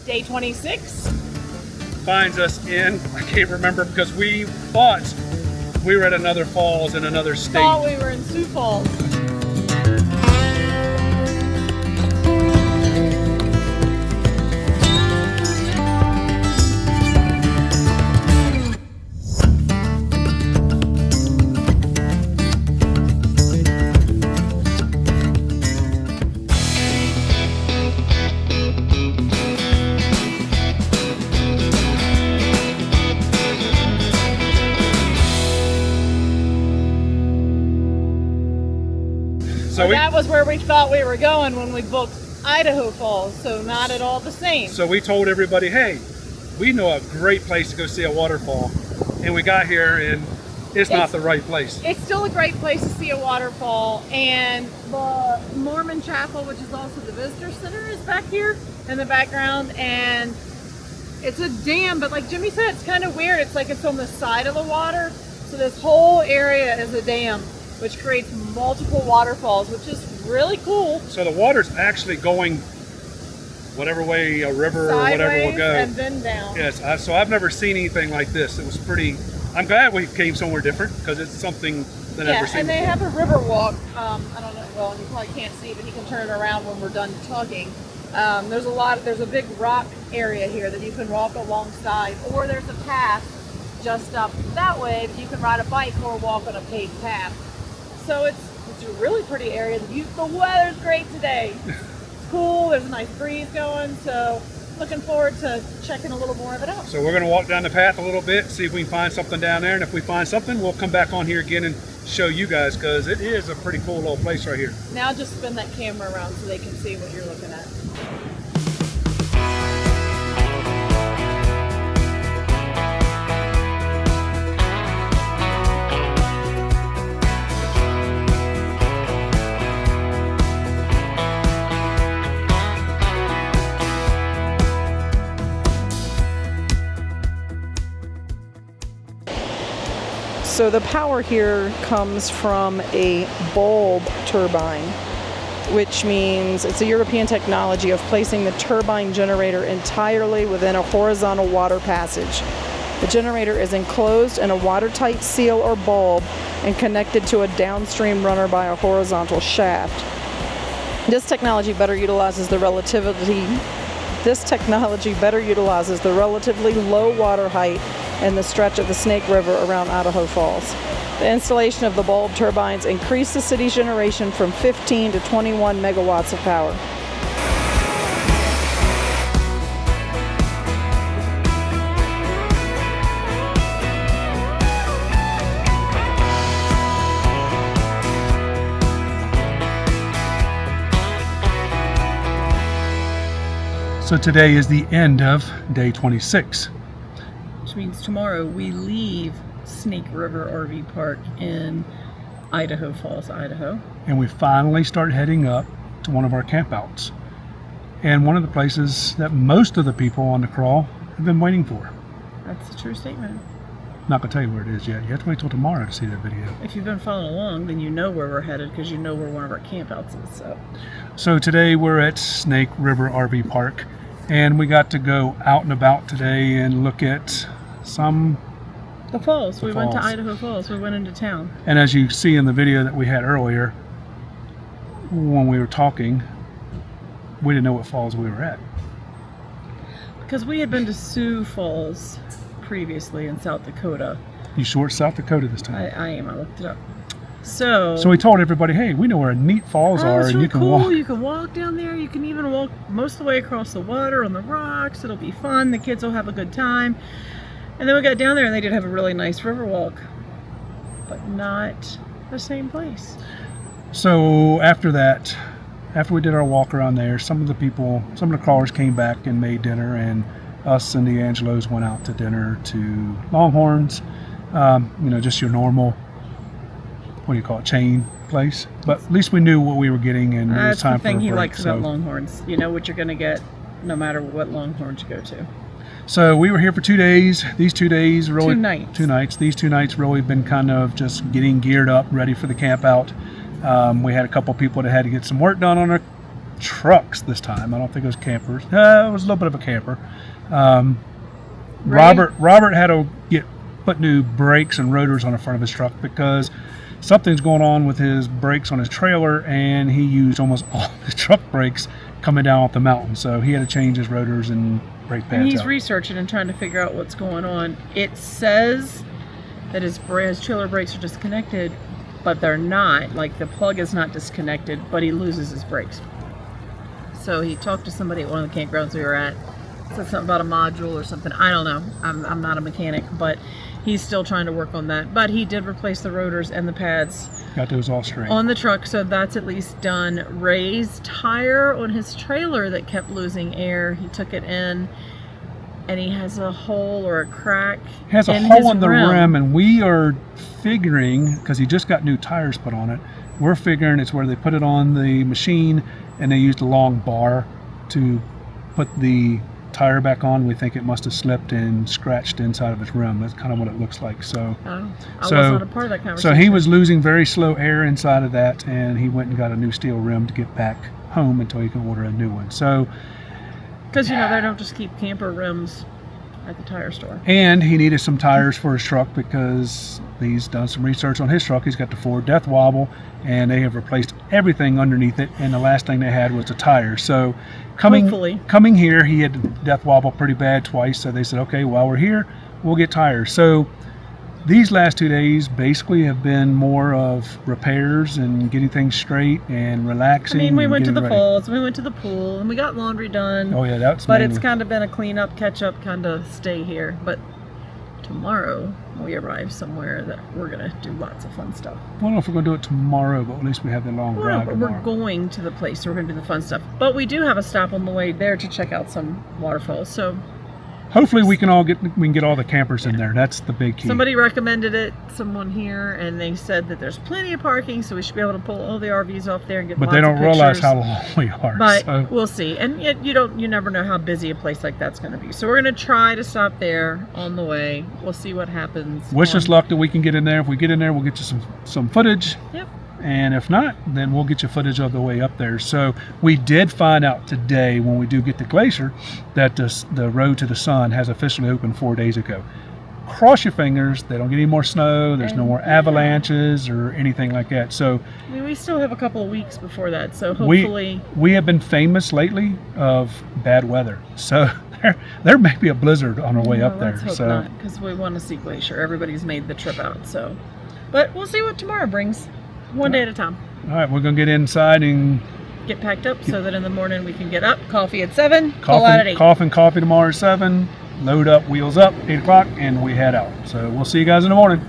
Day 26. Finds us in, I can't remember because we thought we were at another falls in another state. Thought we were in Sioux Falls. So that was where we thought we were going when we booked Idaho Falls, so not at all the same. So we told everybody, hey, we know a great place to go see a waterfall. And we got here and it's not the right place. It's still a great place to see a waterfall, and the Mormon Chapel, which is also the visitor center, is back here in the background, and it's a dam, but like Jimmy said, it's kind of weird. It's like it's on the side of the water, so this whole area is a dam, which creates multiple waterfalls, which is really cool. So the water's actually going whatever way a river Sideways or whatever will go. And then down. Yes, so I've never seen anything like this. It was pretty, I'm glad we came somewhere different because it's something that I've never seen and they before. have a river walk. I don't know, well, you probably can't see, but you can turn it around when we're done talking. There's a big rock area here that you can walk alongside, or there's a path just up that way that you can ride a bike or walk on a paved path. So it's a really pretty area. The weather's great today. It's cool, there's a nice breeze going, so looking forward to checking a little more of it out. So we're going to walk down the path a little bit, see if we can find something down there, and if we find something, we'll come back on here again and show you guys, because it is a pretty cool little place right here. Now just spin that camera around so they can see what you're looking at. So the power here comes from a bulb turbine, which means it's a European technology of placing the turbine generator entirely within a horizontal water passage. The generator is enclosed in a watertight seal or bulb and connected to a downstream runner by a horizontal shaft. This technology better utilizes the relatively low water height in the stretch of the Snake River around Idaho Falls. The installation of the bulb turbines increased the city's generation from 15 to 21 megawatts of power. So today is the end of day 26. Which means tomorrow we leave Snake River RV Park in Idaho Falls, Idaho. And we finally start heading up to one of our campouts. And one of the places that most of the people on the crawl have been waiting for. That's a true statement. I'm not going to tell you where it is yet. You have to wait till tomorrow to see that video. If you've been following along, then you know where we're headed because you know where one of our campouts is. So today we're at Snake River RV Park. And we got to go out and about today and look at the falls. We went to Idaho Falls. We went into town. And as you see in the video that we had earlier, when we were talking, we didn't know what falls we were at. Because we had been to Sioux Falls previously in South Dakota. You sure it's South Dakota this time? I am. I looked it up. So we told everybody, hey, we know where neat falls are, and really you can cool. walk. You can walk down there. You can even walk most of the way across the water on the rocks. It'll be fun. The kids will have a good time. And then we got down there, and they did have a really nice river walk, but not the same place. So after that, after we did our walk around there, some of the crawlers came back and made dinner, and us and the Angelos went out to dinner to Longhorns. Just your normal, what do you call it, chain place. But at least we knew what we were getting, and it was time for a break. That's the thing he likes about Longhorns. You know what you're going to get no matter what Longhorns you go to. So we were here for 2 days. These 2 days really... 2 nights. 2 nights. These 2 nights really been kind of just getting geared up, ready for the camp out. We had a couple people that had to get some work done on trucks this time. I don't think it was campers. It was a little bit of a camper. Ray? Robert had to put new brakes and rotors on the front of his truck because something's going on with his brakes on his trailer, and he used almost all of his truck brakes coming down off the mountain. So he had to change his rotors and brake pads. And he's out. researching and trying to figure out what's going on. It says that his trailer brakes are disconnected, but they're not. Like, the plug is not disconnected, but he loses his brakes. So he talked to somebody at one of the campgrounds we were at. Said something about a module or something. I don't know. I'm not a mechanic, but he's still trying to work on that. But he did replace the rotors and the pads. Got those all straight On the truck, so that's at least done. Ray's tire on his trailer that kept losing air, he took it in, and he has a hole or a crack. He has a hole in the rim, and we are figuring, because he just got new tires put on it, we're figuring it's where they put it on the machine and they used a long bar to put the tire back on. We think it must have slipped and scratched inside of its rim. That's kind of what it looks like. So, I was not a part of that conversation. So he was losing very slow air inside of that, and he went and got a new steel rim to get back home until he can order a new one. So, because they don't just keep camper rims at the tire store. And he needed some tires for his truck because he's done some research on his truck. He's got the Ford Death Wobble, and they have replaced everything underneath it, and the last thing they had was the tires. So coming here, he had the Death Wobble pretty bad twice, so they said, okay, while we're here, we'll get tires. So these last 2 days basically have been more of repairs and getting things straight and relaxing. I mean, we went to the falls, we went to the pool, and we got laundry done. Oh yeah, that's. But it's kind of been a clean up, catch up kind of stay here. But tomorrow we arrive somewhere that we're gonna do lots of fun stuff. I don't know if we're gonna do it tomorrow, but at least we have the long drive tomorrow. We're going to the place, so we're gonna do the fun stuff. But we do have a stop on the way there to check out some waterfalls. So hopefully we can get all the campers in there. That's the big key. Somebody recommended it, someone here, and they said that there's plenty of parking, so we should be able to pull all the RVs off there and get. But lots they don't of realize how long we are. But so. We'll see, and yet you never know how busy a place like that's going to be. So we're going to try to stop there on the way. We'll see what happens. Wish us luck that we can get in there. If we get in there, we'll get you some footage. Yep. And if not, then we'll get you footage of the way up there. So we did find out today, when we do get to Glacier, that the road to the sun has officially opened 4 days ago. Cross your fingers, they don't get any more snow, there's no more avalanches or anything like that. So I mean, we still have a couple of weeks before that, so hopefully. We have been famous lately of bad weather. So there may be a blizzard on our way up there. Let's hope not, because we want to see Glacier. Everybody's made the trip out, so. But we'll see what tomorrow brings. One day at a time. All right, we're going to get inside and get packed up so that in the morning we can get up. Coffee at 7, call out at 8. Coffee tomorrow at 7, load up, wheels up, 8 o'clock, and we head out. So we'll see you guys in the morning.